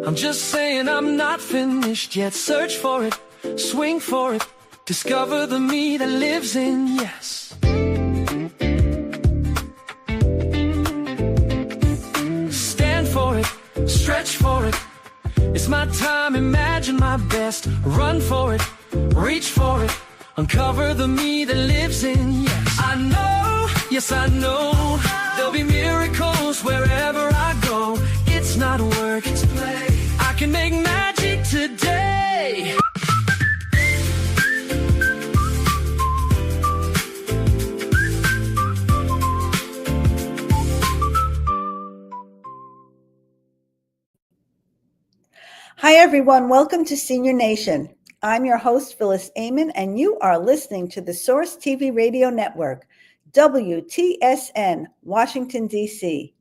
I'm just saying I'm not finished yet. Search for it, swing for it, discover the me that lives in yes. Stand for it, stretch for it. It's my time, imagine my best. Run for it, reach for it, uncover the me that lives in yes. I know, yes I know, there'll be miracles wherever I go. It's not work, it's play. I can make magic today. Hi, everyone. Welcome to Senior Nation. I'm your host, Phyllis, Ayman, and you are listening to the Source TV Radio Network, WTSN, Washington, D.C.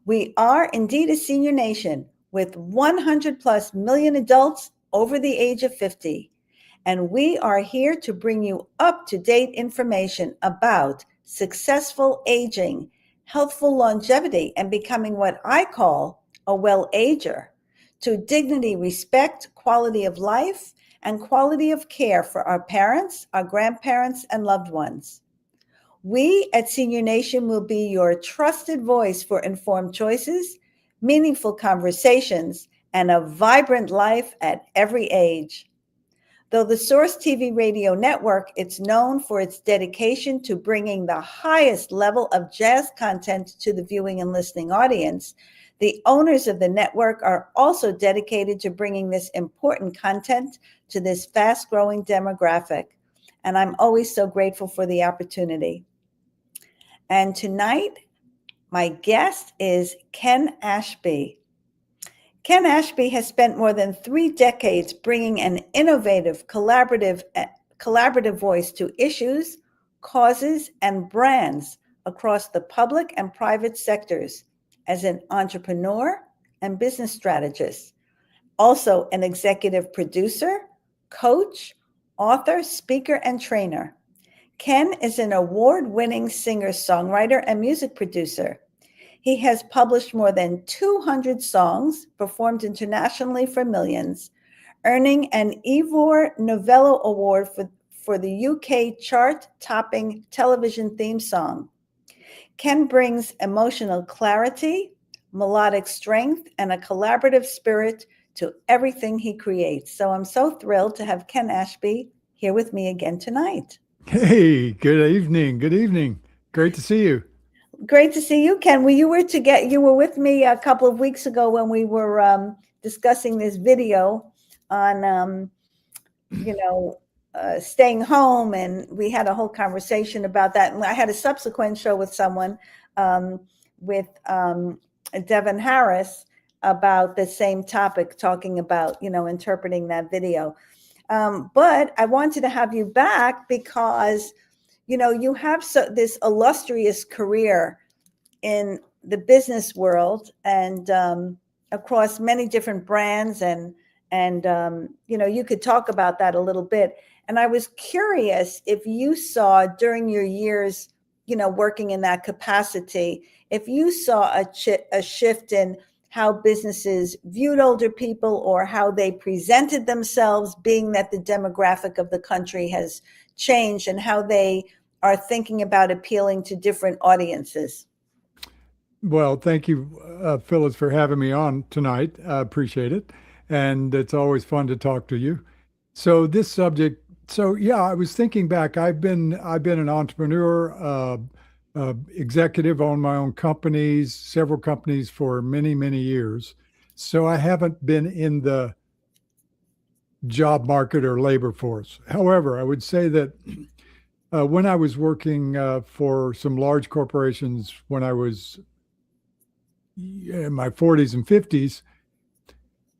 We are indeed a senior nation with 100 plus million adults over the age of 50. And we are here to bring you up-to-date information about successful aging, healthful longevity, and becoming what I call a well-ager, to dignity, respect, quality of life, and quality of care for our parents, our grandparents, and loved ones. We at Senior Nation will be your trusted voice for informed choices, meaningful conversations, and a vibrant life at every age. Though the Source TV Radio Network is known for its dedication to bringing the highest level of jazz content to the viewing and listening audience, the owners of the network are also dedicated to bringing this important content to this fast-growing demographic. And I'm always so grateful for the opportunity. And tonight, my guest is Ken Ashby. Ken Ashby has spent more than 3 decades bringing an innovative, collaborative voice to issues, causes, and brands across the public and private sectors as an entrepreneur and business strategist, also an executive producer, coach, author, speaker, and trainer. Ken is an award-winning singer, songwriter, and music producer. He has published more than 200 songs, performed internationally for millions, earning an Ivor Novello Award for the UK chart-topping television theme song. Ken brings emotional clarity, melodic strength, and a collaborative spirit to everything he creates. So I'm so thrilled to have Ken Ashby here with me again tonight. Hey, good evening. Good evening. Great to see you. Great to see you, Ken. Well, you were with me a couple of weeks ago when we were discussing this video on, staying home, and we had a whole conversation about that. And I had a subsequent show with someone, with Devin Harris, about the same topic, talking about, interpreting that video. But I wanted to have you back because, you have this illustrious career in the business world and across many different brands, and you could talk about that a little bit. And I was curious if you saw during your years, working in that capacity, if you saw a shift in how businesses viewed older people or how they presented themselves, being that the demographic of the country has changed, and how they are thinking about appealing to different audiences. Well, thank you, Phyllis, for having me on tonight. I appreciate it. And it's always fun to talk to you. So this subject, I was thinking back. I've been an entrepreneur, executive, owned my own companies, several companies for many, many years. So I haven't been in the job market or labor force. However, I would say that when I was working for some large corporations when I was in my 40s and 50s,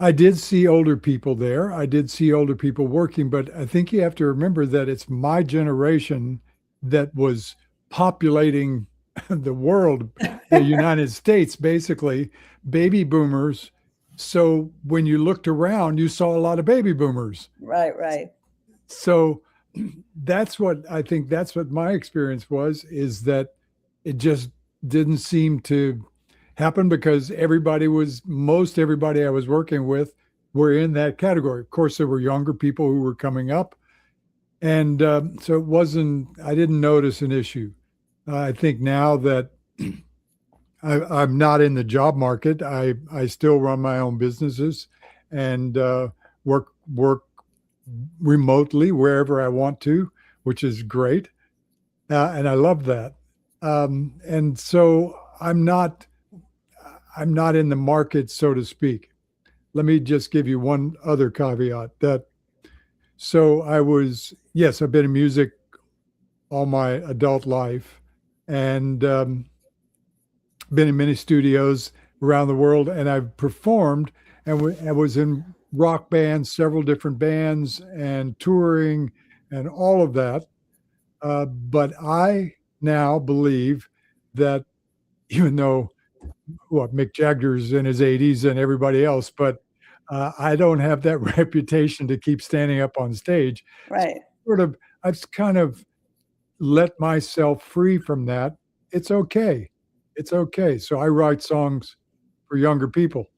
I did see older people there. I did see older people working, but I think you have to remember that it's my generation that was populating the world, the United States, basically, baby boomers. So when you looked around, you saw a lot of baby boomers. Right. So that's what my experience was, is that it just didn't seem to happened because most everybody I was working with were in that category. Of course, there were younger people who were coming up. And so I didn't notice an issue. I think now that I'm not in the job market, I still run my own businesses and work remotely wherever I want to, which is great. And I love that. And so I'm not in the market, so to speak. Let me just give you one other caveat so I've been in music all my adult life and been in many studios around the world, and I've performed and I was in rock bands, several different bands, and touring and all of that. But I now believe that even though Mick Jagger's in his 80s and everybody else, but I don't have that reputation to keep standing up on stage. Right. So I've kind of let myself free from that. It's okay. It's okay. So I write songs for younger people.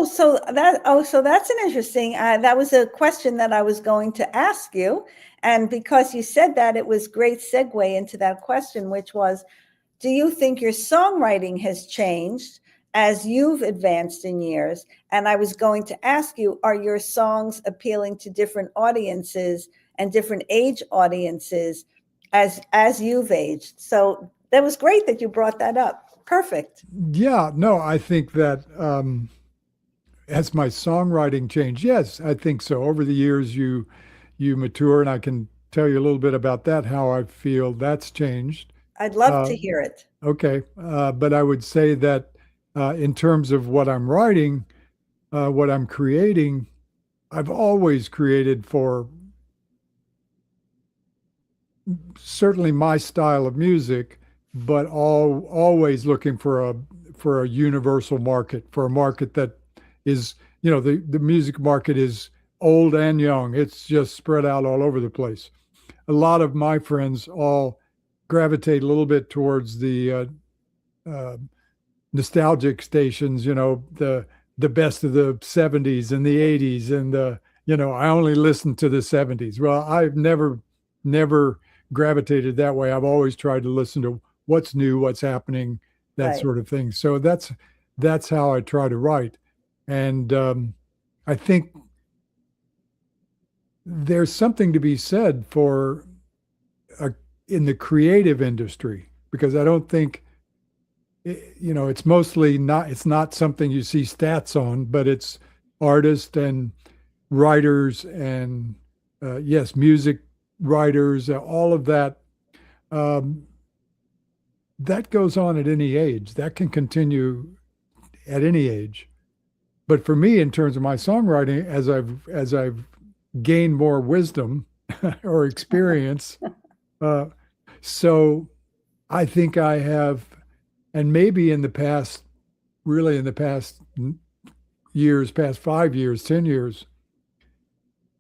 So that's an interesting, that was a question that I was going to ask you. And because you said that, it was great segue into that question, which was, do you think your songwriting has changed as you've advanced in years? And I was going to ask you, are your songs appealing to different audiences and different age audiences as you've aged? So that was great that you brought that up. Perfect. Yeah, no, I think that has my songwriting changed? Yes, I think so. Over the years, you mature, and I can tell you a little bit about that, how I feel that's changed. I'd love to hear it. Okay, but I would say that in terms of what I'm writing, what I'm creating, I've always created for certainly my style of music, but always looking for a universal market, for a market that is, the music market is old and young. It's just spread out all over the place. A lot of my friends all gravitate a little bit towards the nostalgic stations, the best of the 70s and the 80s, and I only listen to the 70s. Well, I've never gravitated that way. I've always tried to listen to what's new, what's happening, that Right. sort of thing. So that's how I try to write. And I think there's something to be said for in the creative industry, because I don't think, it's mostly it's not something you see stats on, but it's artists and writers and yes, music writers, all of that. That goes on at any age. That can continue at any age. But for me, in terms of my songwriting, as I've gained more wisdom or experience, so I think I have, and maybe in the past years, past 5 years, 10 years,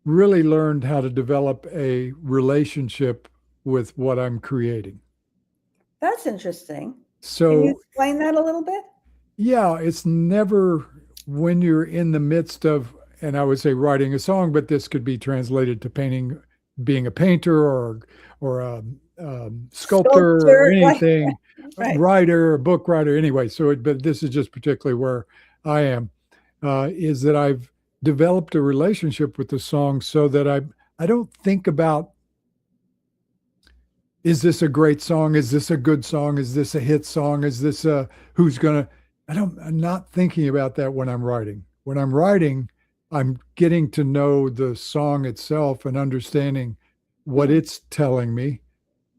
really learned how to develop a relationship with what I'm creating. That's interesting. So, can you explain that a little bit? Yeah, it's never when you're in the midst of, and I would say writing a song, but this could be translated to painting, being a painter or a sculptor or anything, right. Writer, a book writer, anyway. But this is just particularly where I am, is that I've developed a relationship with the song so that I don't think about, is this a great song? Is this a good song? Is this a hit song? Is this I'm not thinking about that when I'm writing. When I'm writing, I'm getting to know the song itself and understanding what it's telling me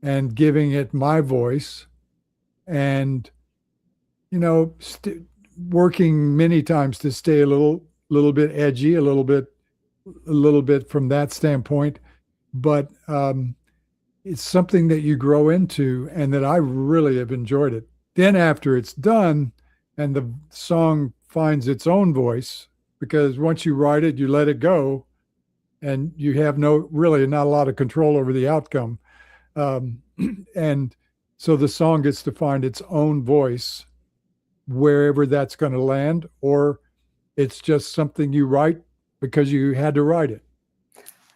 and giving it my voice, and working many times to stay a little bit edgy, a little bit from that standpoint. But it's something that you grow into, and that I really have enjoyed it. Then after it's done and the song finds its own voice, because once you write it, you let it go, and you have not a lot of control over the outcome. And so the song gets to find its own voice. wherever that's going to land, or it's just something you write because you had to write it?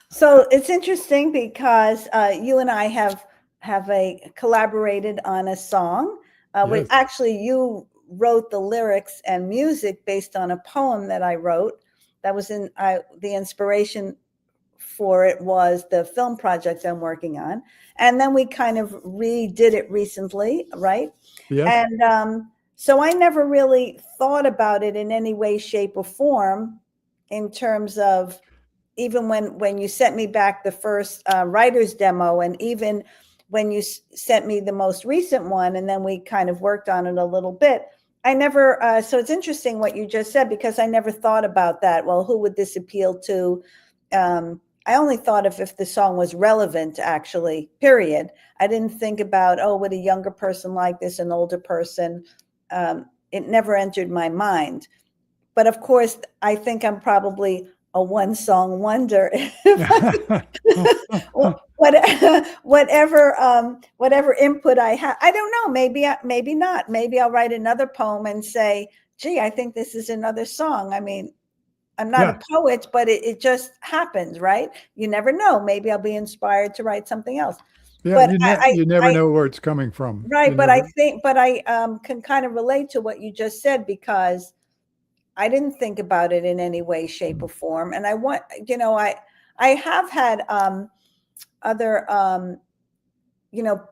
So it's interesting because you and I have collaborated on a song. Yes. Actually, you wrote the lyrics and music based on a poem that I wrote. That was the inspiration for it was the film project I'm working on, and then we kind of redid it recently, right? Yes. And so I never really thought about it in any way, shape, or form in terms of, even when you sent me back the first writer's demo, and even when you sent me the most recent one, and then we kind of worked on it a little bit, I never, so it's interesting what you just said, because I never thought about that. Well, who would this appeal to? I only thought if the song was relevant, actually, period. I didn't think about, oh, would a younger person like this, an older person? It never entered my mind. But of course, I think I'm probably a one song wonder. Whatever input I have, I don't know, maybe not. Maybe I'll write another poem and say, gee, I think this is another song. I mean, I'm not a poet, but it just happens, right? You never know. Maybe I'll be inspired to write something else. Yeah, But you never know where it's coming from. Right, but I can kind of relate to what you just said, because I didn't think about it in any way, shape, or form. And I have had other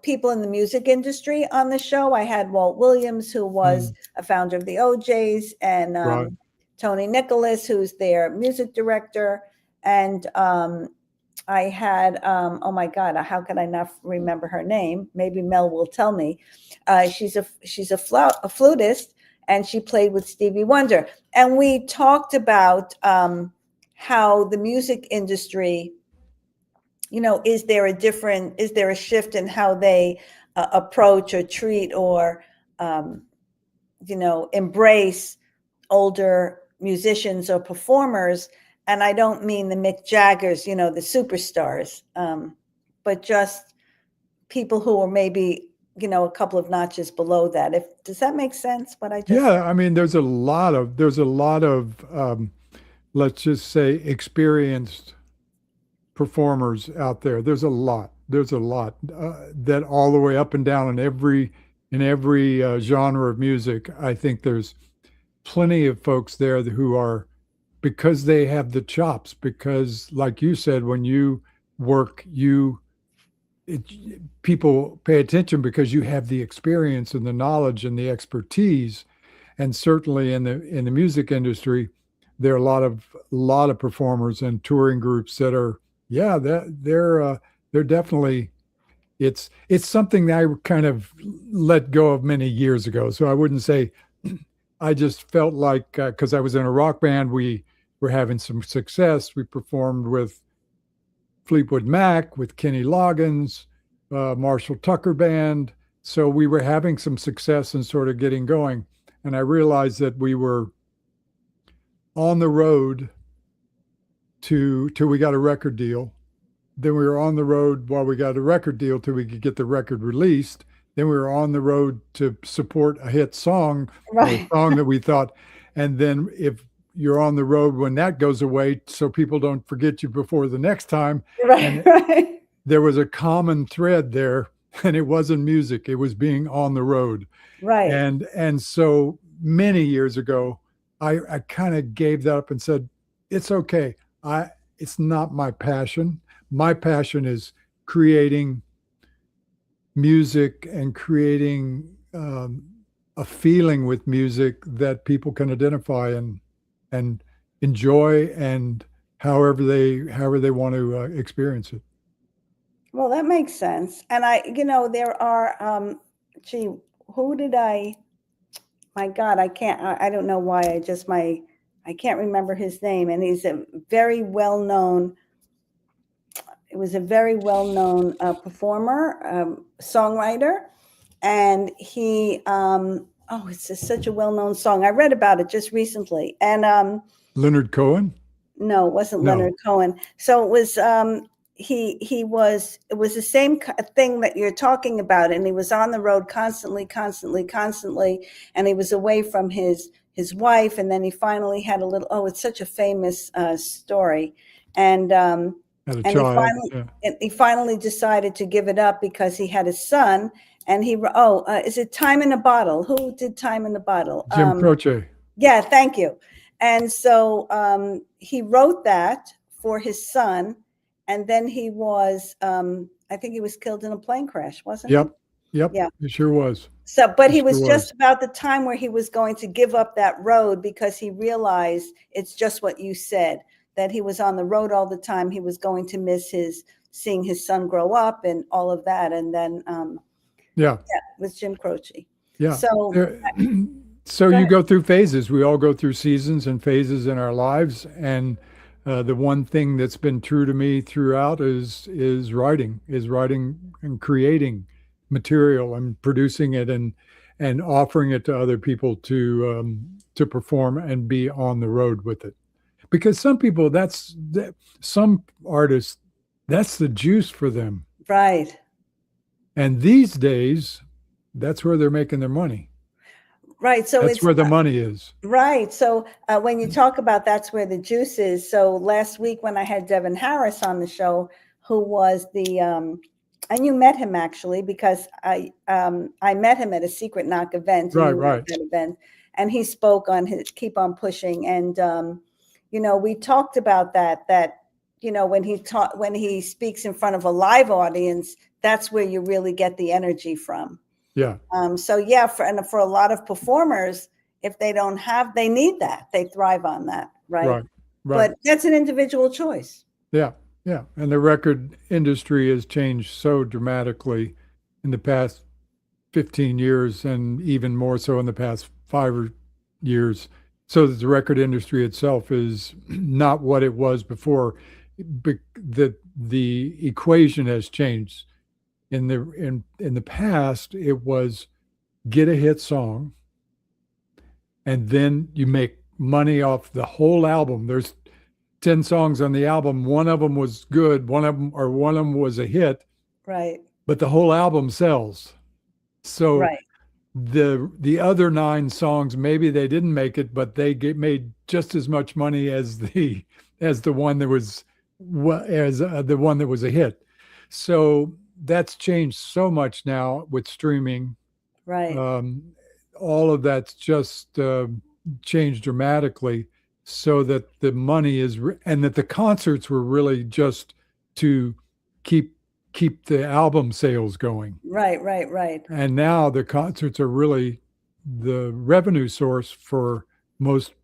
people in the music industry on the show. I had Walt Williams, who was a founder of the OJs, and Right. Tony Nicholas, who's their music director. And I had, oh my God, how could I not remember her name? Maybe Mel will tell me. She's a flutist, and she played with Stevie Wonder. And we talked about how the music industry, is there a shift in how they approach or treat or, embrace older musicians or performers? And I don't mean the Mick Jaggers, the superstars, but just people who are maybe, a couple of notches below that. Does that make sense? What I just said? Yeah, I mean, there's a lot of let's just say experienced performers out there. There's a lot that all the way up and down in every genre of music. I think there's plenty of folks there who are, because they have the chops, because like you said, when you work, people pay attention because you have the experience and the knowledge and the expertise. And certainly in the music industry, there are a lot of performers and touring groups that are, they're definitely, it's something that I kind of let go of many years ago. So I wouldn't say, I just felt like, because I was in a rock band, we were having some success. We performed with Fleetwood Mac, with Kenny Loggins, Marshall Tucker Band. So we were having some success and sort of getting going. And I realized that we were on the road till we got a record deal. Then we were on the road while we got a record deal till we could get the record released. Then we were on the road to support a hit song, Right. a song that we thought. And then if you're on the road when that goes away, so people don't forget you before the next time. Right, right. There was a common thread there, and it wasn't music. It was being on the road. Right. And so many years ago, I kind of gave that up and said, it's okay. It's not my passion. My passion is creating music and creating a feeling with music that people can identify and enjoy, and however they want to experience it. Well, that makes sense. And there are, who did my God, I don't know why I can't remember his name. And he's a very well-known, performer, songwriter. And he, it's just such a well-known song. I read about it just recently. And Leonard Cohen? no, it wasn't No. Leonard Cohen. So it was, it was the same thing that you're talking about, and he was on the road constantly, and he was away from his wife, and then he finally had a little. Oh, it's such a famous story, and Had a child. he finally decided to give it up because he had a son, and is it Time in a Bottle? Who did Time in a Bottle? Jim Croce. Yeah, thank you. And so he wrote that for his son, and then he was, I think he was killed in a plane crash, wasn't he? Yep. Yeah. It sure was. So, but he was just about the time where he was going to give up that road because he realized it's just what you said, that he was on the road all the time. He was going to miss seeing his son grow up and all of that. And then, it was Jim Croce. Yeah. So, you go through phases. We all go through seasons and phases in our lives. And the one thing that's been true to me throughout is writing and creating material and producing it and offering it to other people to perform and be on the road with it. Because some people, some artists, that's the juice for them. Right. And these days, that's where they're making their money. Right. So that's where the money is. Right. So when you talk about that's where the juice is. So last week when I had Devin Harris on the show, who was and you met him actually because I met him at a Secret Knock event. Right. That event, and he spoke on his Keep on Pushing. And, we talked about that, when he speaks in front of a live audience, that's where you really get the energy from. Yeah. For a lot of performers, if they don't have, they need that. They thrive on that, right? But that's an individual choice. Yeah. And the record industry has changed so dramatically in the past 15 years and even more so in the past 5 years. So that the record industry itself is not what it was before. The equation has changed. In the past, it was get a hit song, and then you make money off the whole album. There's 10 songs on the album. One of them was good. One of them was a hit. Right. But the whole album sells. So the other 9 songs, maybe they didn't make it, but they made just as much money as the one that was the one that was a hit. So that's changed so much now with streaming. Right. All of that's just changed dramatically, so that the money is, and that the concerts were really just to keep the album sales going. Right. And now the concerts are really the revenue source for most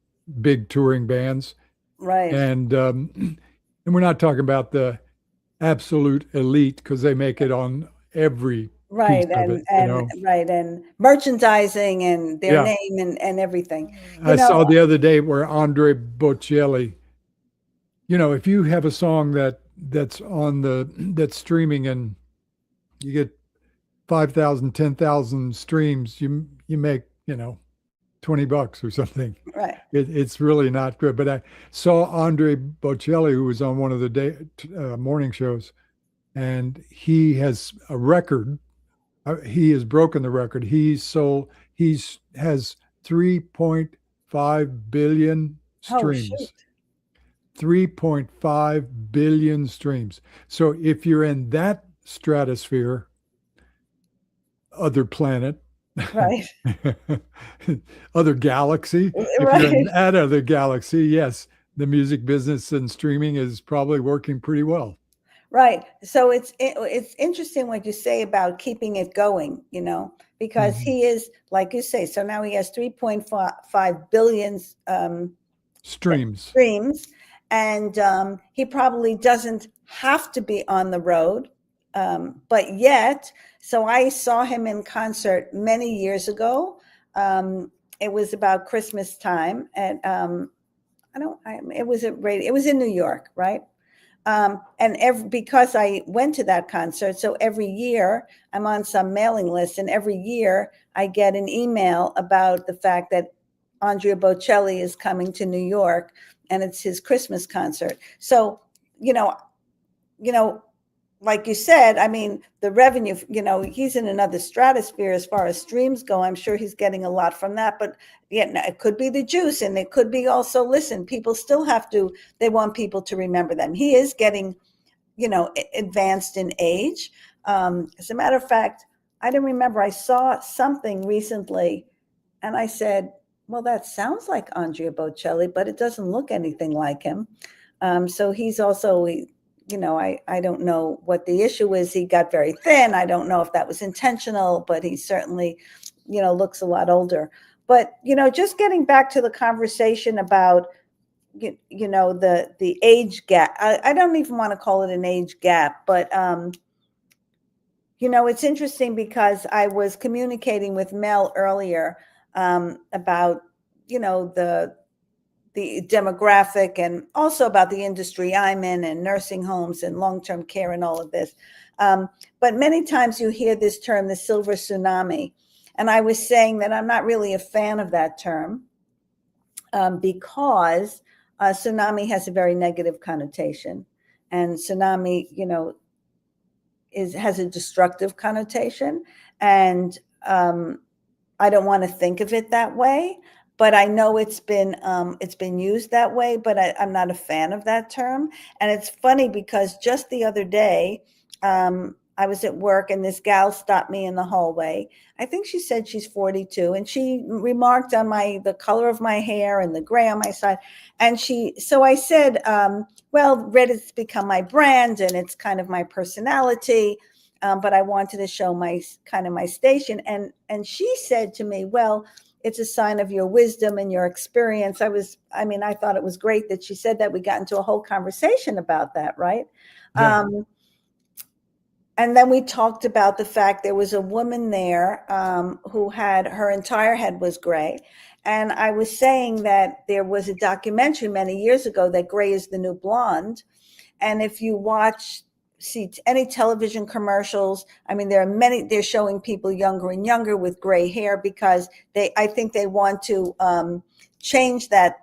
big touring bands. Right. And we're not talking about the absolute elite because they make it on every piece of it, and merchandising and their name and everything. I saw the other day where Andre Bocelli, if you have a song that's streaming and you get 5,000, 10,000 streams, you make $20 or something. Right. It's really not good. But I saw Andre Bocelli, who was on one of the morning shows, and he has a record. He has broken the record. He has 3.5 billion streams. Oh, shoot. 3.5 billion streams. So if you're in that stratosphere, other planet, right, other galaxy, if you're in that other galaxy, yes, the music business and streaming is probably working pretty well. Right. So it's interesting what you say about keeping it going, because he is, like you say, so now he has 3.5 billion streams. And he probably doesn't have to be on the road, but yet, so I saw him in concert many years ago. It was about Christmas time, and it was in New York, right? And because I went to that concert, so every year I'm on some mailing list, and every year I get an email about the fact that Andrea Bocelli is coming to New York, and it's his Christmas concert. So, like you said, I mean, the revenue, he's in another stratosphere as far as streams go. I'm sure he's getting a lot from that, but yeah, it could be the juice, and it could be also, listen, people still they want people to remember them. He is getting, advanced in age. As a matter of fact, I didn't remember, I saw something recently and I said, well, that sounds like Andrea Bocelli, but it doesn't look anything like him. So he's also, I don't know what the issue is. He got very thin. I don't know if that was intentional, but he certainly, looks a lot older. But, just getting back to the conversation about, the age gap. I don't even want to call it an age gap, but, it's interesting because I was communicating with Mel earlier about, the demographic and also about the industry I'm in and nursing homes and long-term care and all of this. But many times you hear this term, the silver tsunami. And I was saying that I'm not really a fan of that term because tsunami has a very negative connotation. And tsunami, has a destructive connotation. And I don't want to think of it that way. But I know it's been used that way, but I'm not a fan of that term. And it's funny because just the other day, I was at work and this gal stopped me in the hallway. I think she said she's 42, and she remarked on the color of my hair and the gray on my side. And so I said, well, red has become my brand and it's kind of my personality. But I wanted to show my station. And she said to me, well, it's a sign of your wisdom and your experience. I thought it was great that she said that. We got into a whole conversation about that, right? Yeah. And then we talked about the fact there was a woman there who had, her entire head was gray. And I was saying that there was a documentary many years ago that Gray is the New Blonde. And if you see any television commercials, there are many, they're showing people younger and younger with gray hair because I think they want to change that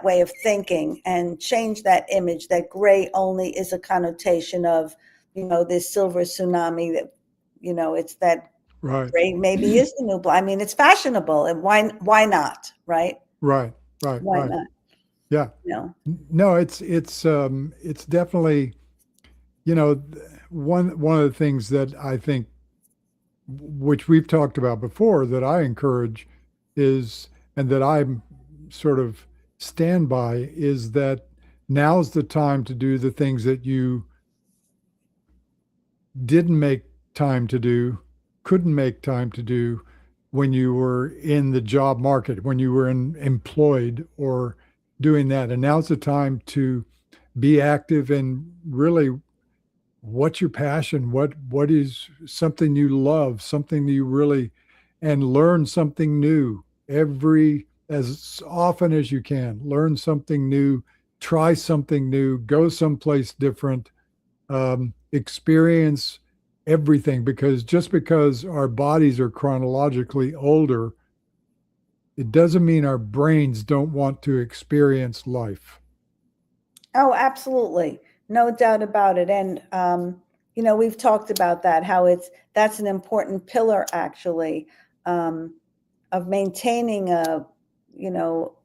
way of thinking and change that image that gray only is a connotation of, this silver tsunami that, it's that right. Gray maybe is the new black. It's fashionable, and why not? Right. Why not? Yeah. No, it's definitely, one of the things that I think, which we've talked about before, that I encourage is, and that I'm sort of stand by, is that now's the time to do the things that you didn't make time to do, couldn't make time to do when you were in the job market, when you were employed or doing that. And now's the time to be active and really, what's your passion? What is something you love, something you really, and learn something new as often as you can. Learn something new, try something new, go someplace different, experience everything, because just because our bodies are chronologically older, it doesn't mean our brains don't want to experience life. Oh, absolutely. No doubt about it. And, we've talked about that, how that's an important pillar actually, of maintaining a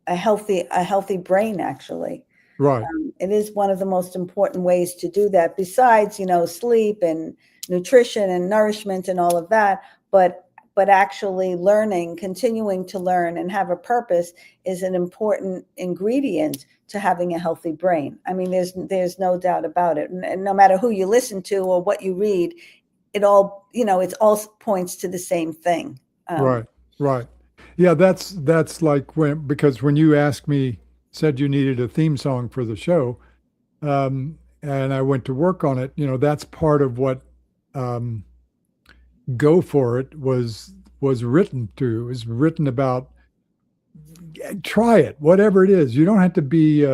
healthy brain actually. Right. It is one of the most important ways to do that, besides, sleep and nutrition and nourishment and all of that. But actually continuing to learn and have a purpose is an important ingredient to having a healthy brain. There's no doubt about it. And no matter who you listen to or what you read, it all points to the same thing. Right. Yeah, that's like because when you asked me, said you needed a theme song for the show, and I went to work on it, that's part of what Go For It was written to. It was written about, try it, whatever it is. You don't have to be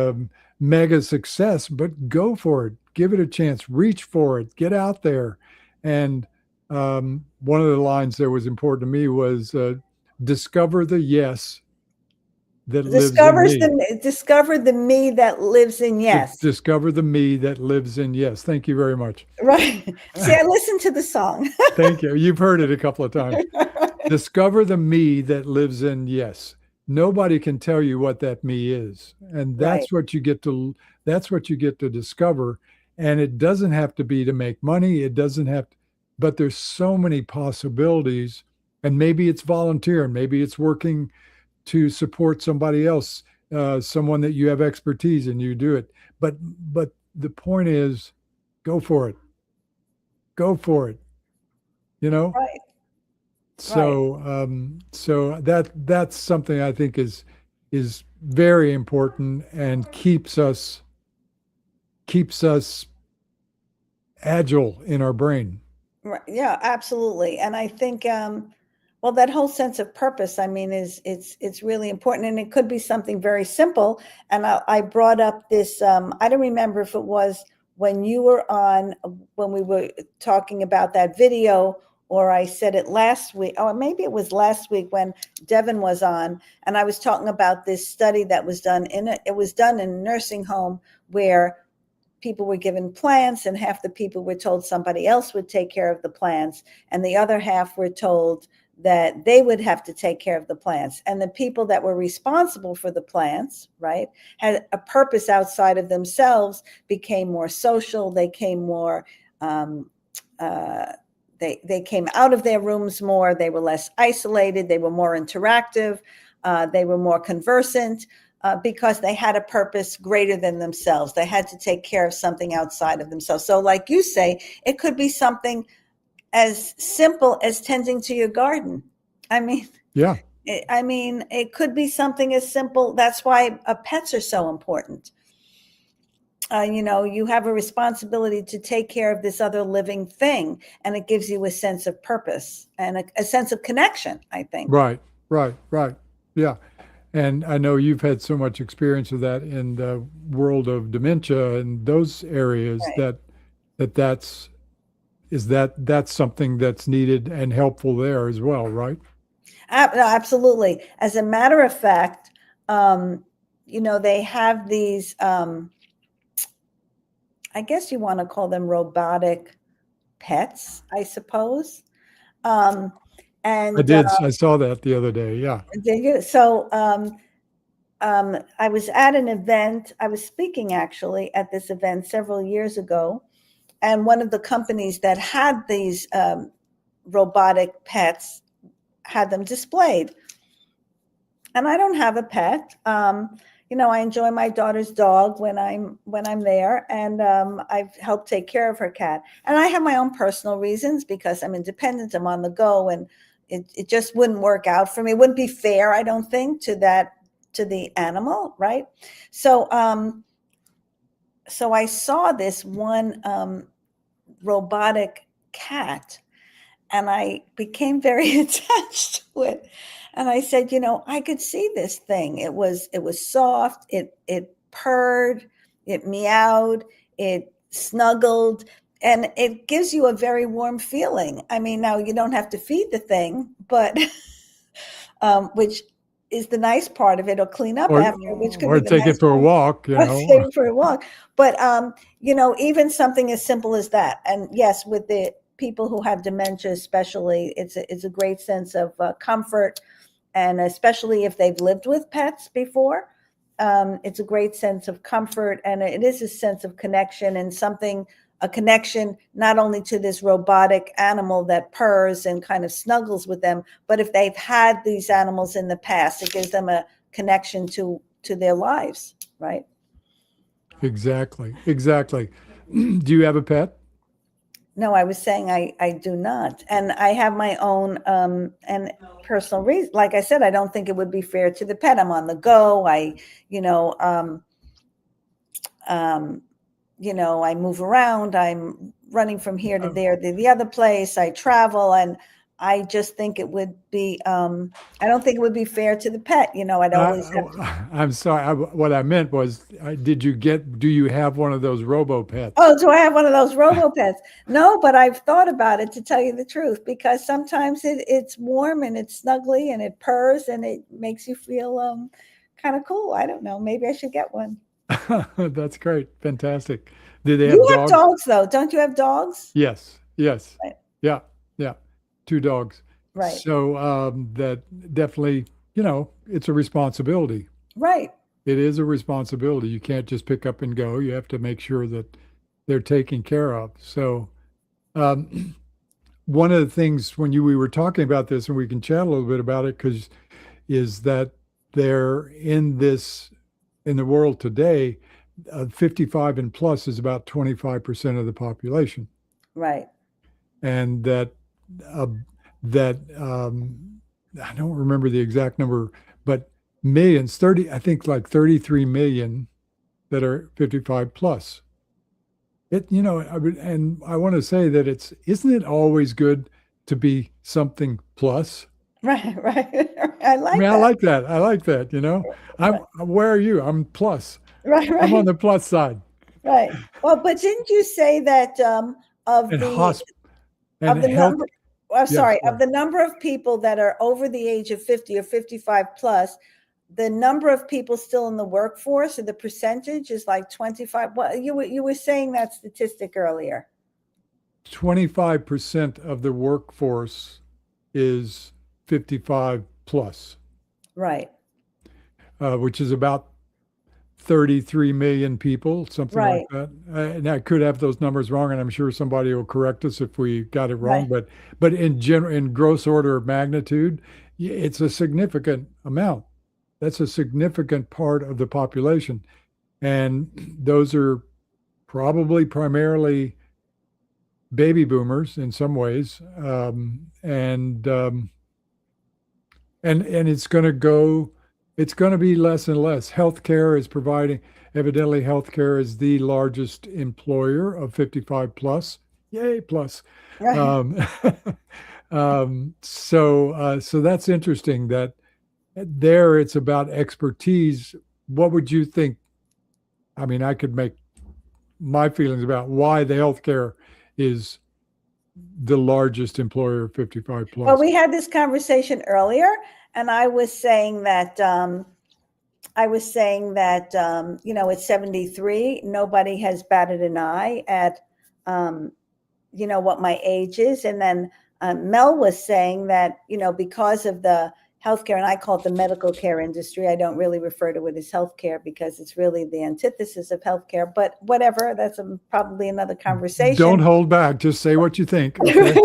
mega success, but go for it. Give it a chance. Reach for it. Get out there. And one of the lines that was important to me was discover the yes that lives in me. Discover the me that lives in yes. Discover the me that lives in yes. Thank you very much. Right. See, I listened to the song. Thank you. You've heard it a couple of times. Discover the me that lives in yes. Nobody can tell you what that me is. And that's Right. what you get to discover. And it doesn't have to be to make money. It doesn't have to, but there's so many possibilities. And maybe it's volunteer, and maybe it's working to support somebody else, someone that you have expertise and you do it. But the point is, go for it. Go for it. You know? Right. So that's something I think is very important and keeps us agile in our brain. Right. Yeah, absolutely. And I think well, that whole sense of purpose, I mean, it's really important, and it could be something very simple. And I brought up this. I don't remember if it was when you were on, when we were talking about that video, or I said it last week. Oh, maybe it was last week when Devin was on, and I was talking about this study that was done it was done in a nursing home where people were given plants, and half the people were told somebody else would take care of the plants, and the other half were told that they would have to take care of the plants. And the people that were responsible for the plants, right, had a purpose outside of themselves, became more social. They came more, they came out of their rooms more. They were less isolated. They were more interactive. They were more conversant. Because they had a purpose greater than themselves. They had to take care of something outside of themselves. So like you say, it could be something as simple as tending to your garden. I mean, yeah. It could be something as simple. That's why pets are so important. You have a responsibility to take care of this other living thing, and it gives you a sense of purpose and a sense of connection, I think. Right. Yeah. And I know you've had so much experience of that in the world of dementia and those areas, Right. that's something that's needed and helpful there as well, right? Absolutely. As a matter of fact, they have these, I guess you want to call them robotic pets, I suppose. And I did. I saw that the other day. Yeah. Did you? So I was at an event. I was speaking actually at this event several years ago, and one of the companies that had these robotic pets had them displayed. And I don't have a pet. I enjoy my daughter's dog when I'm there, and I've helped take care of her cat. And I have my own personal reasons because I'm independent. I'm on the go, and it just wouldn't work out for me. It wouldn't be fair, I don't think, to the animal, right? So I saw this one robotic cat, and I became very attached to it. And I said, I could see this thing. It was soft. It purred, it meowed, it snuggled, and it gives you a very warm feeling. I mean, now you don't have to feed the thing, but which is the nice part of it, or clean up after, which could or be take it for a walk, take it for a walk. But even something as simple as that. And yes, with the people who have dementia, especially, it's a great sense of comfort, and especially if they've lived with pets before, it's a great sense of comfort, and it is a sense of connection, and a connection not only to this robotic animal that purrs and kind of snuggles with them, but if they've had these animals in the past, it gives them a connection to their lives, right? Exactly. Do you have a pet? No, I was saying I do not. And I have my own and personal reason. Like I said, I don't think it would be fair to the pet. I'm on the go. I move around. I'm running from here to there to the other place. I travel, and I just think it would be, I don't think it would be fair to the pet. I'd always have to. I'm sorry. What I meant was, do you have one of those robo pets? Oh, do I have one of those robo pets? No, but I've thought about it, to tell you the truth, because sometimes it's warm and it's snuggly and it purrs and it makes you feel kind of cool. I don't know. Maybe I should get one. That's great. Fantastic. Do they You have have dogs? dogs, though. Don't you have dogs? Yes. Yes. Right. Yeah. Yeah. 2 dogs. Right. So that definitely, it's a responsibility. Right. It is a responsibility. You can't just pick up and go. You have to make sure that they're taken care of. So one of the things when we were talking about this, and we can chat a little bit about it, is that they're in the world today, 55 and plus is about 25% of the population. Right. And that I don't remember the exact number, but millions, I think like 33 million that are 55 plus. And I want to say that isn't it always good to be something plus? Right. Right. I like that. I like that. I like that. Where are you? I'm plus. Right. Right. I'm on the plus side. Right. Well, but didn't you say that of And the health. number? Sorry, Yes, of the number of people that are over the age of 50 or 55 plus, the number of people still in the workforce, or the percentage is like 25. Well, you were saying that statistic earlier. 25% of the workforce is 55 plus, Right. which is about 33 million people, something Right. like that. And I could have those numbers wrong, and I'm sure somebody will correct us if we got it wrong. Right. But in general, in gross order of magnitude, it's a significant amount. That's a significant part of the population, and those are probably primarily baby boomers in some ways, and it's going to go. It's going to be less and less. Healthcare is providing, evidently, healthcare is the largest employer of 55 plus. Yay, plus. Right. So that's interesting that there it's about expertise. What would you think? I mean, I could make my feelings about why the healthcare is the largest employer of 55 plus. Well, we had this conversation earlier, and I was saying that at 73, nobody has batted an eye at what my age is, and then Mel was saying that because of the healthcare, and I call it the medical care industry. I don't really refer to it as healthcare because it's really the antithesis of healthcare. But whatever, that's probably another conversation. Don't hold back. Just say what you think. Okay?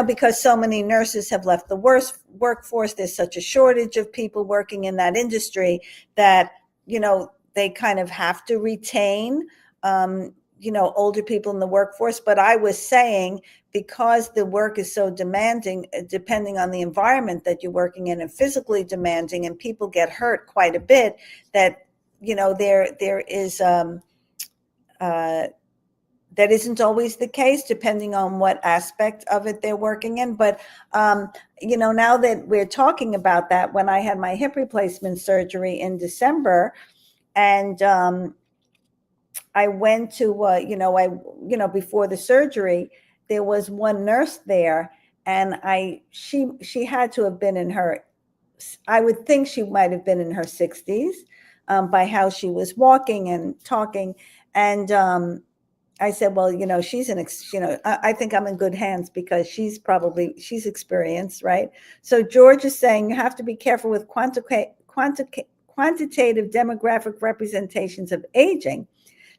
Because so many nurses have left the workforce, there's such a shortage of people working in that industry that, they kind of have to retain, older people in the workforce. But I was saying, because the work is so demanding, depending on the environment that you're working in, and physically demanding, and people get hurt quite a bit, that, there is, that isn't always the case, depending on what aspect of it they're working in. But, now that we're talking about that, when I had my hip replacement surgery in December, and I went to, before the surgery, there was one nurse there, and she had to have been I would think she might have been in her 60s, by how she was walking and talking. And I said, well, I think I'm in good hands because she's experienced, right? So George is saying you have to be careful with quantitative demographic representations of aging.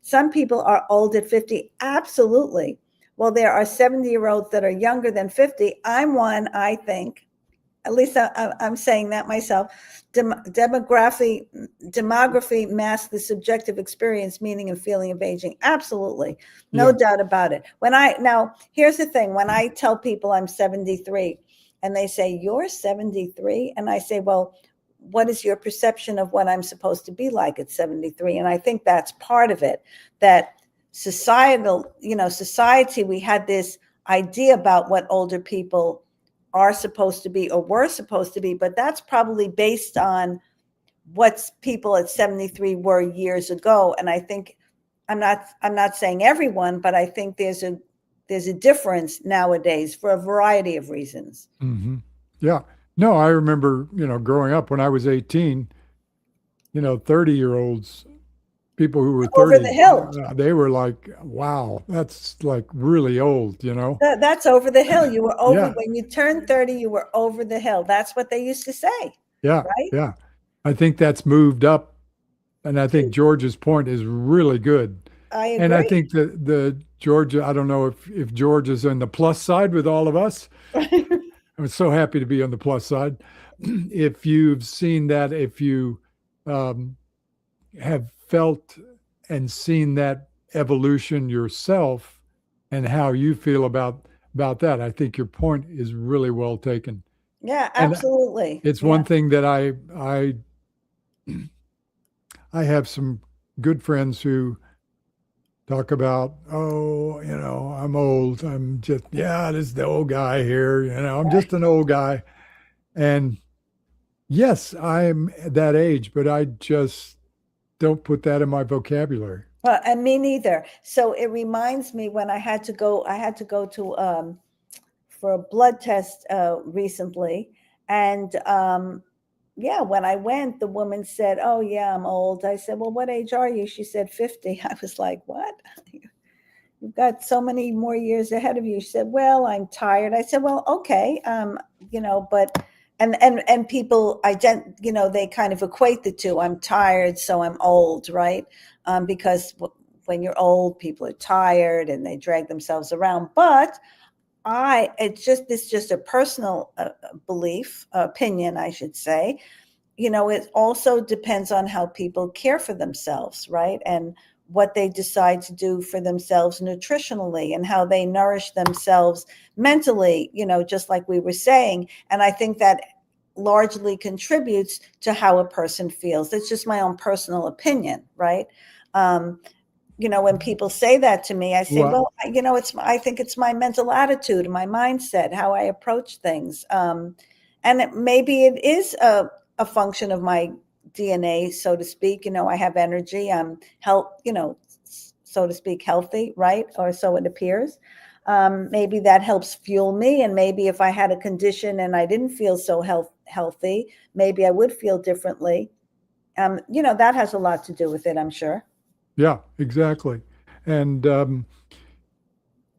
Some people are old at 50. Absolutely. Well, there are 70-year-olds that are younger than 50. I'm one, I think. At least I'm saying that myself. Demography masks the subjective experience, meaning, and feeling of aging. Absolutely. No doubt about it. Now, here's the thing. When I tell people I'm 73 and they say, you're 73? And I say, well, what is your perception of what I'm supposed to be like at 73? And I think that's part of it, that society, we had this idea about what older people are supposed to be or were supposed to be, but that's probably based on what people at 73 were years ago. And I think, I'm not saying everyone, but I think there's a difference nowadays for a variety of reasons. Mm-hmm. Yeah, No, I remember, growing up when I was 18, 30-year-olds, people who were Over the 30, hill. they were like, wow, that's like really old. That's over the hill. You were over Yeah, when you turned 30, you were over the hill. That's what they used to say, yeah, right? yeah. I think that's moved up. And I think George's point is really good. I And I agree. think that the Georgia, I don't know if George is on the plus side with all of us. I'm so happy to be on the plus side. If you've seen that, if you um, have felt and seen that evolution yourself and how you feel about that, I think your point is really well taken. Yeah, And absolutely. it's Yeah. one thing that I have some good friends who talk about, oh, I'm old. I'm just, yeah, this is the old guy here. I'm just an old guy. And yes, I'm that age, but I just don't put that in my vocabulary. Well, and me neither. So it reminds me when I had to go to for a blood test recently, and yeah, when I went, the woman said, "Oh yeah, I'm old." I said, "Well, what age are you?" She said 50. I was like, "What? You've got so many more years ahead of you." She said, "Well, I'm tired." I said, "Well, okay, but." And people they kind of equate the two. I'm tired, so I'm old, right? Because when you're old, people are tired and they drag themselves around. But it's just a personal belief, opinion, I should say. It also depends on how people care for themselves, right? And what they decide to do for themselves nutritionally and how they nourish themselves mentally, just like we were saying. And I think that largely contributes to how a person feels. It's just my own personal opinion, right? Um, when people say that to me, I say, Well, well, I think it's my mental attitude, my mindset, how I approach things. And maybe it is a function of my DNA, so to speak. I have energy. I'm so to speak, healthy, right? Or so it appears. Maybe that helps fuel me. And maybe if I had a condition and I didn't feel so healthy, maybe I would feel differently. That has a lot to do with it, I'm sure. yeah, exactly. And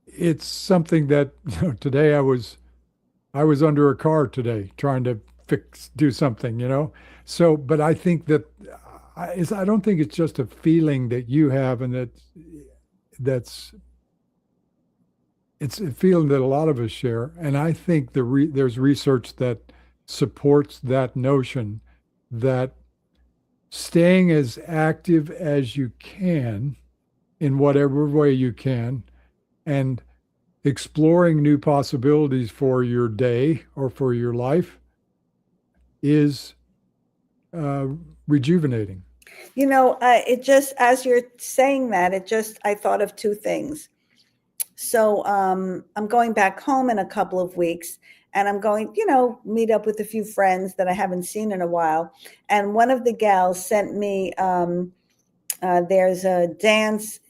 it's something that today I was under a car today trying to do something. So, but I think that I don't think it's just a feeling that you have, and that's it's a feeling that a lot of us share. And I think there's research that supports that notion that staying as active as you can in whatever way you can, and exploring new possibilities for your day or for your life is uh, rejuvenating. It just, as you're saying that, I thought of two things. So I'm going back home in a couple of weeks and I'm going, meet up with a few friends that I haven't seen in a while. And one of the gals sent me, there's a dance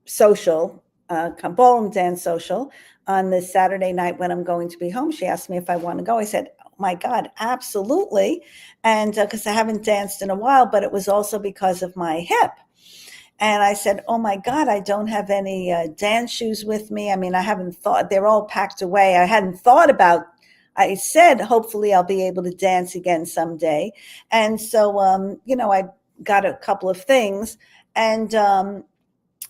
social, ballroom dance social on this Saturday night when I'm going to be home. She asked me if I want to go. I said, oh my God, absolutely. And because I haven't danced in a while, but it was also because of my hip. And I said, oh my God, I don't have any dance shoes with me. I mean, I haven't thought, they're all packed away. I hadn't thought about, I said, hopefully I'll be able to dance again someday. And so, I got a couple of things and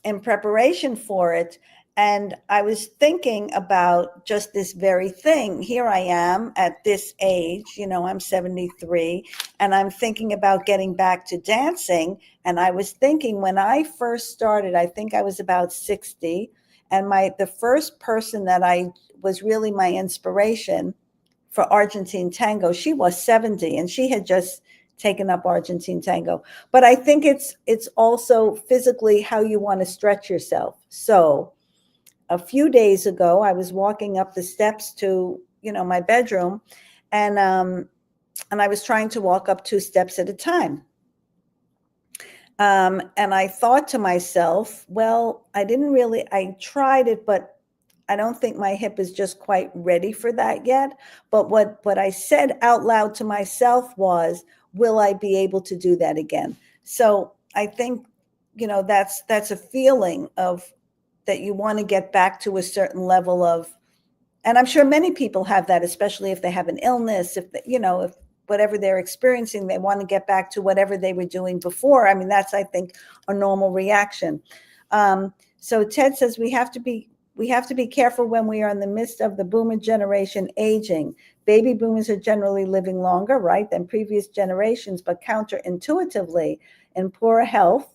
in preparation for it. And I was thinking about just this very thing. Here I am at this age, I'm 73, and I'm thinking about getting back to dancing. And I was thinking when I first started, I think I was about 60. And the first person that I was really my inspiration for Argentine tango, she was 70 and she had just taken up Argentine tango. But I think it's also physically how you want to stretch yourself. So a few days ago, I was walking up the steps to, my bedroom, and I was trying to walk up 2 steps at a time. And I thought to myself, well, I tried it, but I don't think my hip is just quite ready for that yet. But what I said out loud to myself was, will I be able to do that again? So I think, that's a feeling of that you want to get back to a certain level of, and I'm sure many people have that, especially if they have an illness, if whatever they're experiencing, they want to get back to whatever they were doing before. I mean, that's, I think, a normal reaction. So Ted says we have to be careful when we are in the midst of the boomer generation aging. Baby boomers are generally living longer, right, than previous generations, but counterintuitively in poorer health,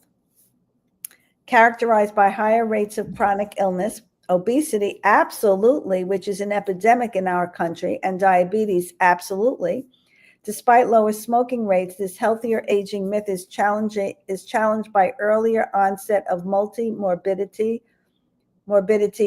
characterized by higher rates of chronic illness, obesity, absolutely, which is an epidemic in our country, and diabetes, absolutely. Despite lower smoking rates, this healthier aging myth is challenged by earlier onset of morbidity,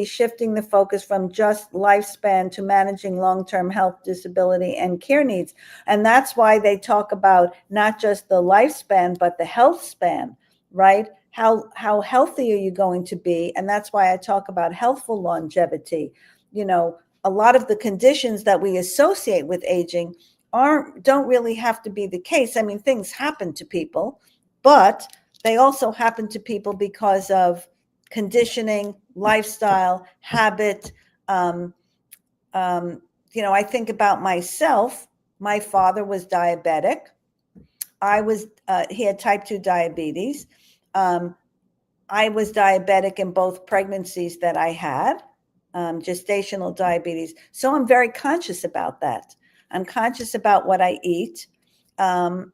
shifting the focus from just lifespan to managing long-term health, disability, and care needs. And that's why they talk about not just the lifespan, but the health span, right? How healthy are you going to be? And that's why I talk about healthful longevity. A lot of the conditions that we associate with aging don't really have to be the case. I mean, things happen to people, but they also happen to people because of conditioning, lifestyle, habit. I think about myself. My father was diabetic. He had type 2 diabetes. I was diabetic in both pregnancies that I had, gestational diabetes. So I'm very conscious about that. I'm conscious about what I eat. And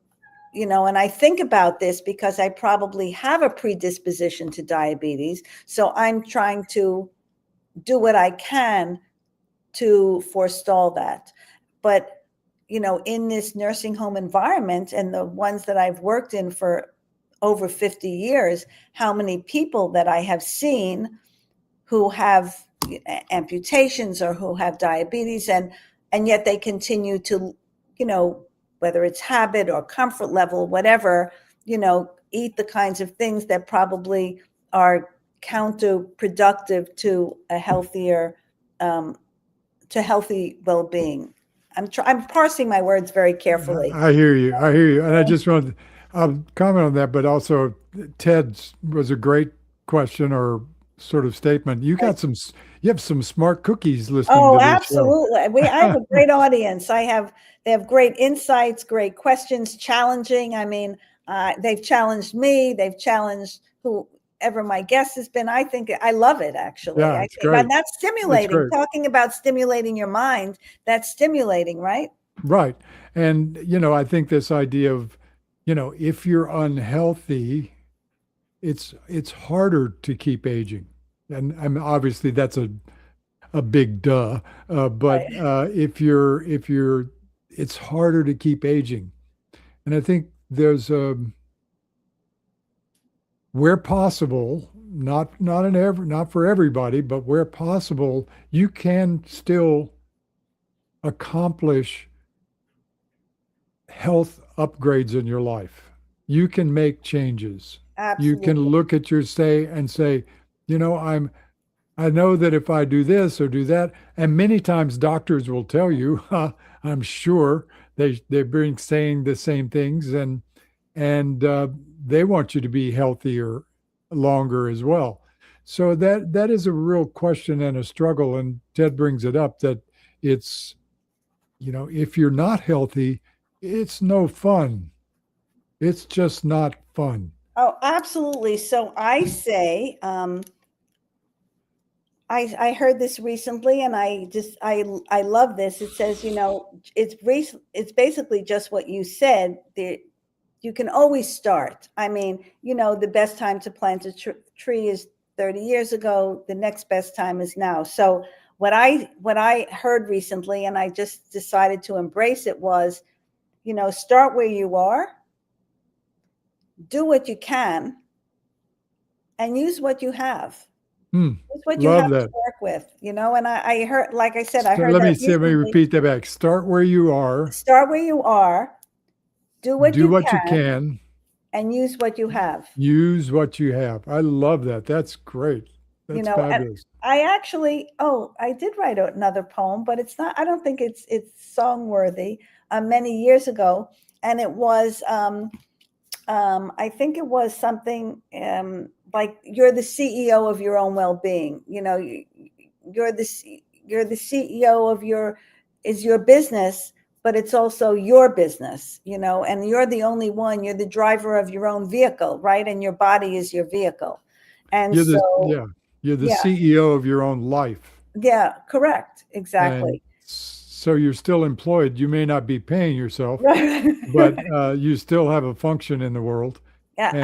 I think about this because I probably have a predisposition to diabetes. So I'm trying to do what I can to forestall that. But, in this nursing home environment and the ones that I've worked in for over 50 years, how many people that I have seen who have amputations or who have diabetes and yet they continue to, whether it's habit or comfort level, whatever, eat the kinds of things that probably are counterproductive to a healthier, to healthy well-being. I'm parsing my words very carefully. I hear you. And I just want to comment on that, but also Ted's was a great question or sort of statement. You have some smart cookies listening to this absolutely. show. I have a great audience. They have great insights, great questions, challenging. I mean, they've challenged me. They've challenged whoever my guest has been. I think I love it, actually. Yeah, it's great. And that's stimulating. Talking about stimulating your mind, that's stimulating, right? Right. And, I think this idea of, if you're unhealthy, it's harder to keep aging. And I mean, obviously that's a big duh. But Right. If you're, it's harder to keep aging. And I think there's where possible, not for everybody, but where possible, you can still accomplish health upgrades in your life. You can make changes. Absolutely. You can look at your and say, I know that if I do this or do that, and many times doctors will tell you, I'm sure they're saying the same things, and they want you to be healthier longer as well. So that is a real question and a struggle. And Ted brings it up that it's, if you're not healthy, it's no fun. It's just not fun. Oh, absolutely. So I say, I heard this recently, and I love this. It says, it's basically just what you said. You can always start. I mean, the best time to plant a tree is 30 years ago. The next best time is now. So what I heard recently, and I just decided to embrace it, was, start where you are, do what you can, and use what you have. Use what you have to work with, and I heard, like I said, let me repeat that back. Start where you are. Start where you are. Do what you can. And use what you have. Use what you have. I love that. That's great. That's And fabulous. I did write another poem, but it's not, I don't think it's song worthy, many years ago. And it was, I think it was something like, you're the CEO of your own well-being. You're you're the CEO of your business, but it's also your business, and you're the only one. You're the driver of your own vehicle, right? And your body is your vehicle. And so, You're the yeah, CEO of your own life. yeah, correct, And exactly. so you're still employed. You may not be paying yourself, Right. but you still have a function in the world. Yeah, And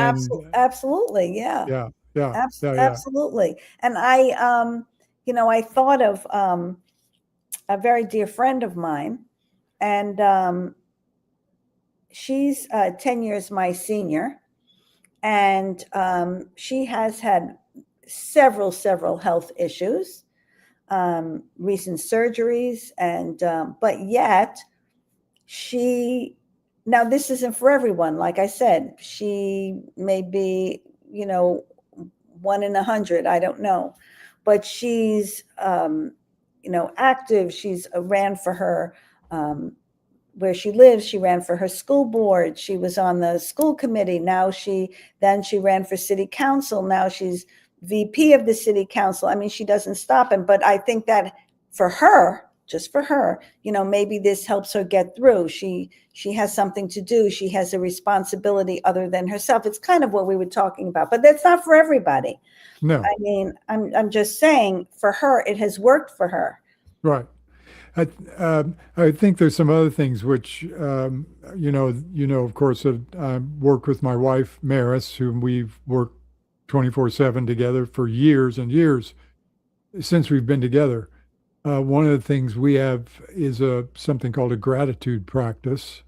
absolutely, yeah. yeah, yeah, yeah, yeah. Absolutely. And I thought of a very dear friend of mine, and she's 10 years my senior, and she has had several health issues, recent surgeries, and but yet she, now this isn't for everyone. Like I said, she may be, 1 in 100, I don't know, but she's active. She's ran for her, where she lives, she ran for her school board. She was on the school committee. Then she ran for city council. Now she's VP of the city council. I mean, she doesn't stop. But I think that for her, just for her, maybe this helps her get through. She has something to do. She has a responsibility other than herself. It's kind of what we were talking about, but that's not for everybody. No, I mean, I'm just saying, for her, it has worked for her. right. I think there's some other things which, of course, I work with my wife, Maris, whom we've worked 24/7 together for years and years since we've been together. One of the things we have is something called a gratitude practice.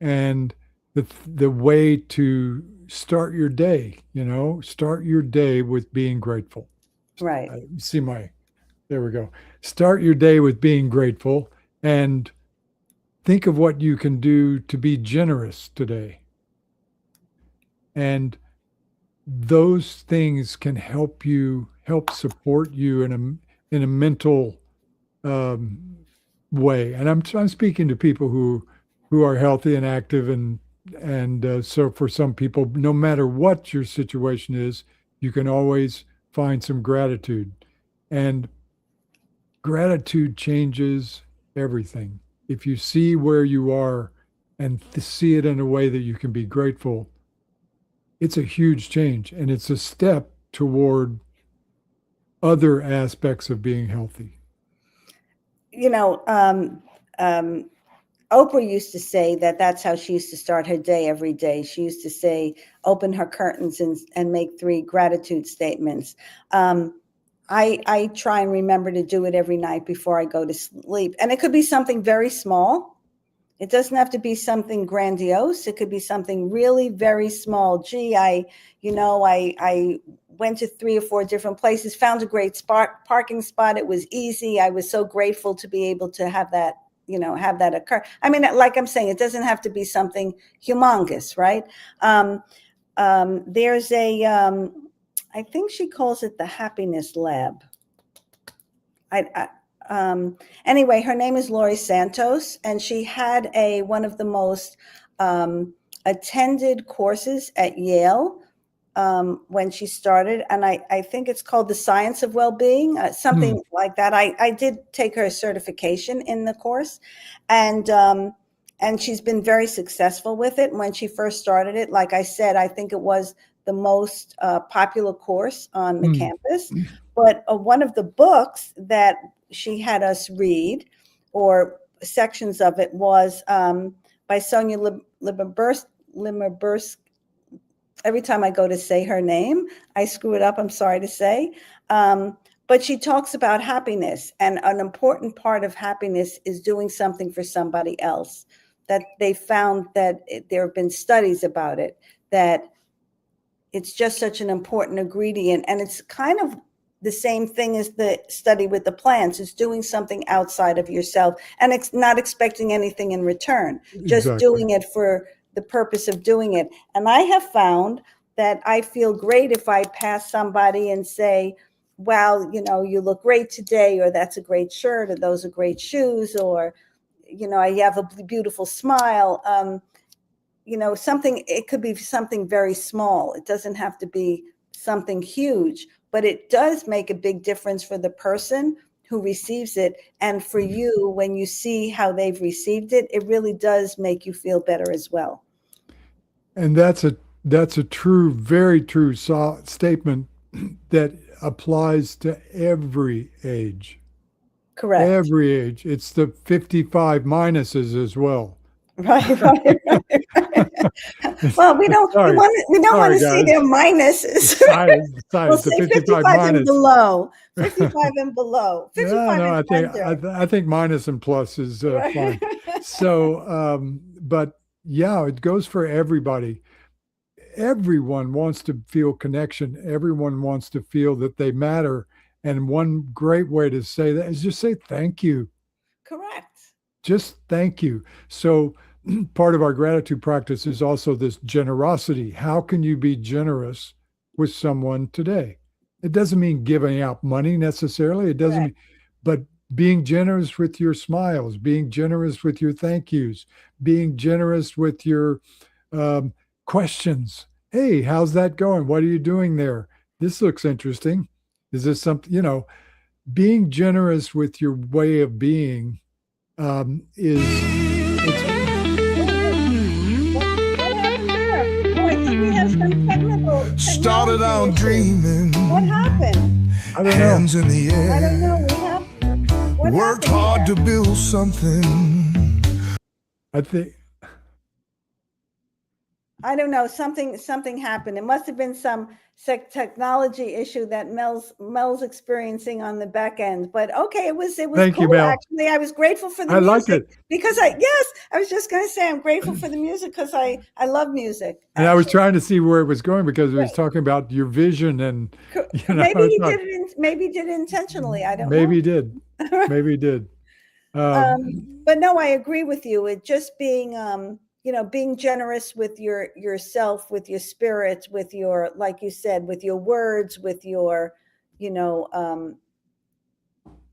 And the way to start your day, start your day with being grateful. Right. There we go. Start your day with being grateful and think of what you can do to be generous today. And those things can help support you in a mental way. And I'm speaking to people who are healthy and active, and so for some people, no matter what your situation is, you can always find some gratitude. And gratitude changes everything. If you see where you are and see it in a way that you can be grateful, it's a huge change, and it's a step toward other aspects of being healthy. Oprah used to say that that's how she used to start her day every day. She used to say, open her curtains and make 3 gratitude statements. I try and remember to do it every night before I go to sleep. And it could be something very small. It doesn't have to be something grandiose. It could be something really very small. Gee, I went to 3 or 4 different places, found a great parking spot. It was easy. I was so grateful to be able to have that occur. I mean, like I'm saying, it doesn't have to be something humongous, right? There's I think she calls it the Happiness Lab. Anyway, her name is Laurie Santos, and she had one of the most attended courses at Yale when she started, and I think it's called The Science of Well-Being, something like that. I did take her certification in the course, and she's been very successful with it. When she first started it, like I said, I think it was the most popular course on the campus. But one of the books that she had us read, or sections of it, was by Sonia Limmerbursk. Every time I go to say her name, I screw it up, I'm sorry to say. But she talks about happiness, and an important part of happiness is doing something for somebody else. That they found that there have been studies about it, that it's just such an important ingredient. And it's kind of the same thing as the study with the plants. It's doing something outside of yourself, and it's not expecting anything in return, just doing it for the purpose of doing it. And I have found that I feel great if I pass somebody and say, wow, you look great today, or that's a great shirt, or those are great shoes, or, you have a beautiful smile. Something, it could be something very small. It doesn't have to be something huge, but it does make a big difference for the person who receives it. And for you, when you see how they've received it, it really does make you feel better as well. And that's a true, very true statement that applies to every age. Correct. Every age. It's the 55 minuses as well. Right. Well, we don't want to see their minuses. We'll say 55 and below. 55 and below. 55 I think minus and plus is fine. So, but yeah, it goes for everybody. Everyone wants to feel connection. Everyone wants to feel that they matter. And one great way to say that is just say thank you. Correct. Just thank you. So part of our gratitude practice is also this generosity. How can you be generous with someone today? It doesn't mean giving out money necessarily. It doesn't mean, but being generous with your smiles, being generous with your thank yous, being generous with your questions. Hey, how's that going? What are you doing there? This looks interesting. Is this something, being generous with your way of being Started out dreaming. What happened? I don't know. Hands in the air. I don't know. What Worked hard to build something. I think. I don't know. Something happened. It must have been some technology issue that Mel's experiencing on the back end. But okay, it was Thank cool. You, Mel. Actually, I was grateful for the music. I liked it because I was just going to say I'm grateful for the music because I love music. And I was trying to see where it was going because it was talking about your vision and maybe he did it. Maybe he did it intentionally. I don't know. Maybe he did. Maybe he did. But no, I agree with you. It just being being generous with yourself, with your spirit, with your, like you said, with your words, with your, with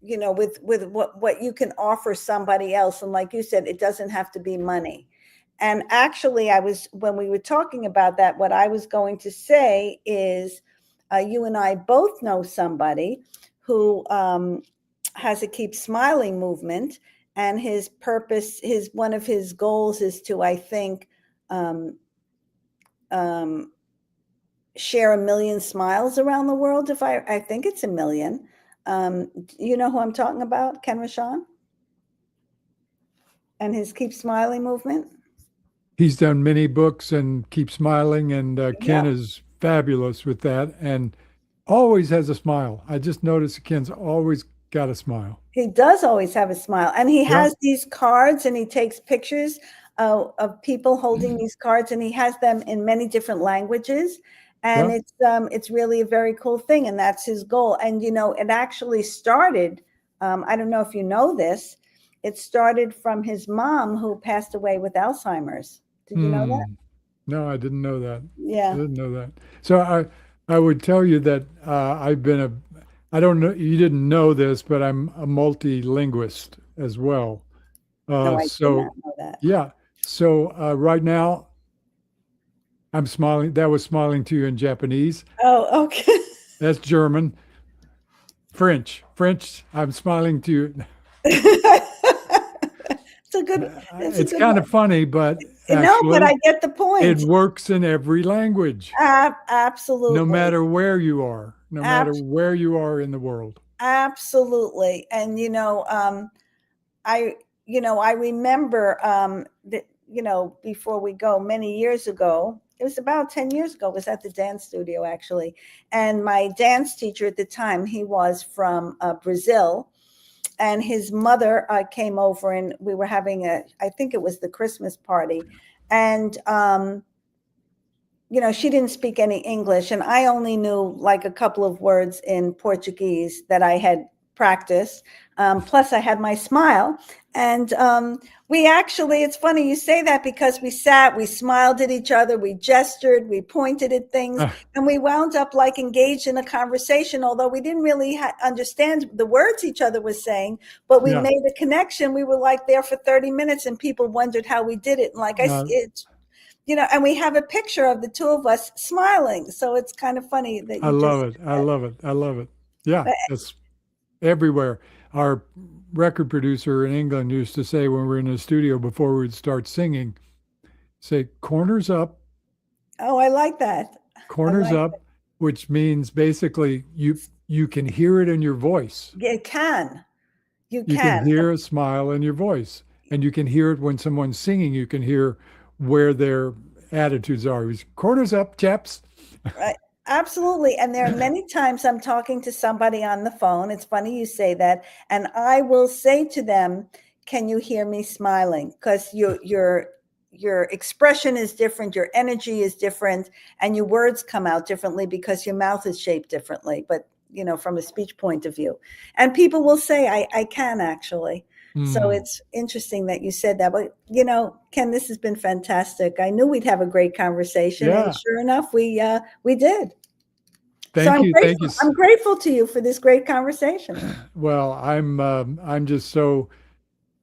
what you can offer somebody else. And like you said, it doesn't have to be money. And actually, when we were talking about that, what I was going to say is you and I both know somebody who has a Keep Smiling movement. And his purpose, one of his goals is to, I think, share 1 million smiles around the world. I think it's 1 million. You know who I'm talking about, Ken Rashawn? And his Keep Smiling movement? He's done many books and Keep Smiling, and Ken is fabulous with that and always has a smile. I just noticed Ken's always got a smile. He does always have a smile. And he has these cards and he takes pictures of people holding these cards, and he has them in many different languages. And it's really a very cool thing. And that's his goal. And, it actually started, I don't know if you know this, it started from his mom who passed away with Alzheimer's. Did you know that? No, I didn't know that. Yeah. I didn't know that. So I would tell you that I've been I don't know, you didn't know this, but I'm a multilinguist as well. No, I did not know that. Yeah. So right now, I'm smiling. That was smiling to you in Japanese. Oh, okay. That's German. French, I'm smiling to you. It's kind of funny, but actually, but I get the point. It works in every language. Absolutely. No matter where you are, no matter where you are in the world. Absolutely. And, I remember that, before we go, many years ago, it was about 10 years ago, it was at the dance studio, actually. And my dance teacher at the time, he was from Brazil. And his mother came over, and we were having I think it was the Christmas party. And, she didn't speak any English. And I only knew like a couple of words in Portuguese that I had practice. Plus I had my smile. And we actually, it's funny you say that, because we sat, we smiled at each other, we gestured, we pointed at things, and we wound up like engaged in a conversation, although we didn't really understand the words each other was saying, but we made a connection. We were like there for 30 minutes and people wondered how we did it. And like and we have a picture of the two of us smiling. So it's kind of funny that I love it. I love it. I love it. Yeah, it's everywhere. Our record producer in England used to say when we were in the studio before we'd start singing, say, corners up. Oh, I like that. Corners up, which means basically you can hear it in your voice. You can. You can hear a smile in your voice. And you can hear it when someone's singing. You can hear where their attitudes are. Corners up, chaps. Right. Absolutely. And there are many times I'm talking to somebody on the phone. It's funny you say that. And I will say to them, can you hear me smiling? Because your expression is different. Your energy is different. And your words come out differently because your mouth is shaped differently. But, from a speech point of view. And people will say, I can actually. So it's interesting that you said that. But, Ken, this has been fantastic. I knew we'd have a great conversation. Yeah. And sure enough, we did. Thank you. I'm grateful to you for this great conversation. Well, I'm just so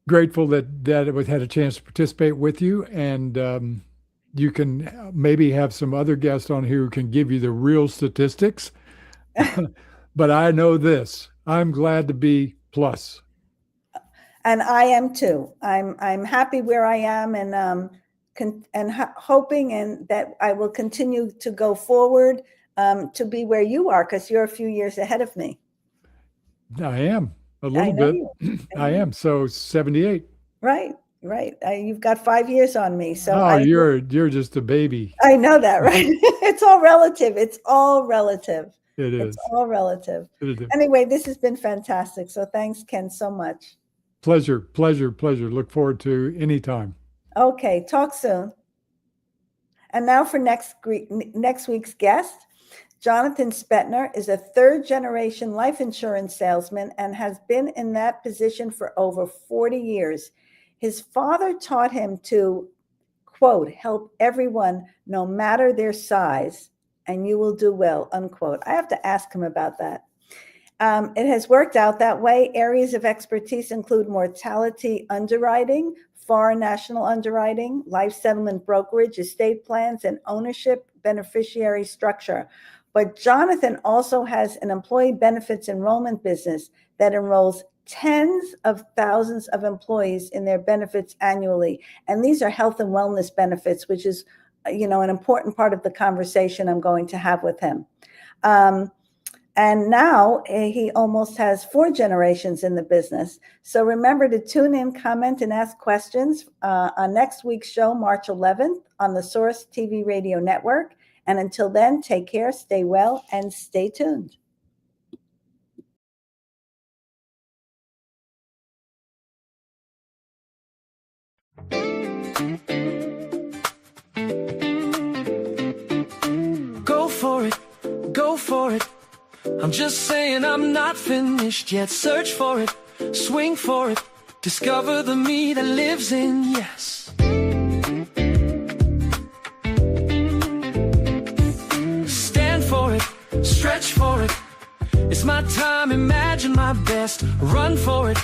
grateful that I had a chance to participate with you. And you can maybe have some other guests on here who can give you the real statistics. But I know this. I'm glad to be plus. And I am too. I'm happy where I am, and hoping and that I will continue to go forward to be where you are, because you're a few years ahead of me. I am a little bit. I am. So 78. Right. You've got 5 years on me. So you're just a baby. I know that, right? It's all relative. It is. It's all relative. It is. Anyway, this has been fantastic. So thanks, Ken, so much. Pleasure. Look forward to any time. Okay, talk soon. And now for next week's guest. Jonathan Spetner is a third-generation life insurance salesman and has been in that position for over 40 years. His father taught him to, quote, help everyone no matter their size, and you will do well, unquote. I have to ask him about that. It has worked out that way. Areas of expertise include mortality underwriting, foreign national underwriting, life settlement brokerage, estate plans, and ownership beneficiary structure. But Jonathan also has an employee benefits enrollment business that enrolls tens of thousands of employees in their benefits annually. And these are health and wellness benefits, which is, an important part of the conversation I'm going to have with him. And now he almost has 4 generations in the business. So remember to tune in, comment, and ask questions on next week's show, March 11th, on the Source TV Radio Network. And until then, take care, stay well, and stay tuned. Go for it, go for it. I'm just saying I'm not finished yet. Search for it, swing for it. Discover the me that lives in yes. Stand for it, stretch for it. It's my time, imagine my best. Run for it,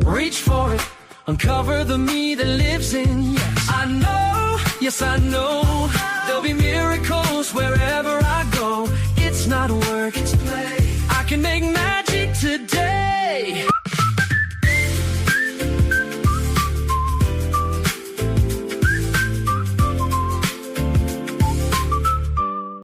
reach for it. Uncover the me that lives in yes. I know, yes I know. There'll be miracles wherever I go. It's not work, it's play. I can make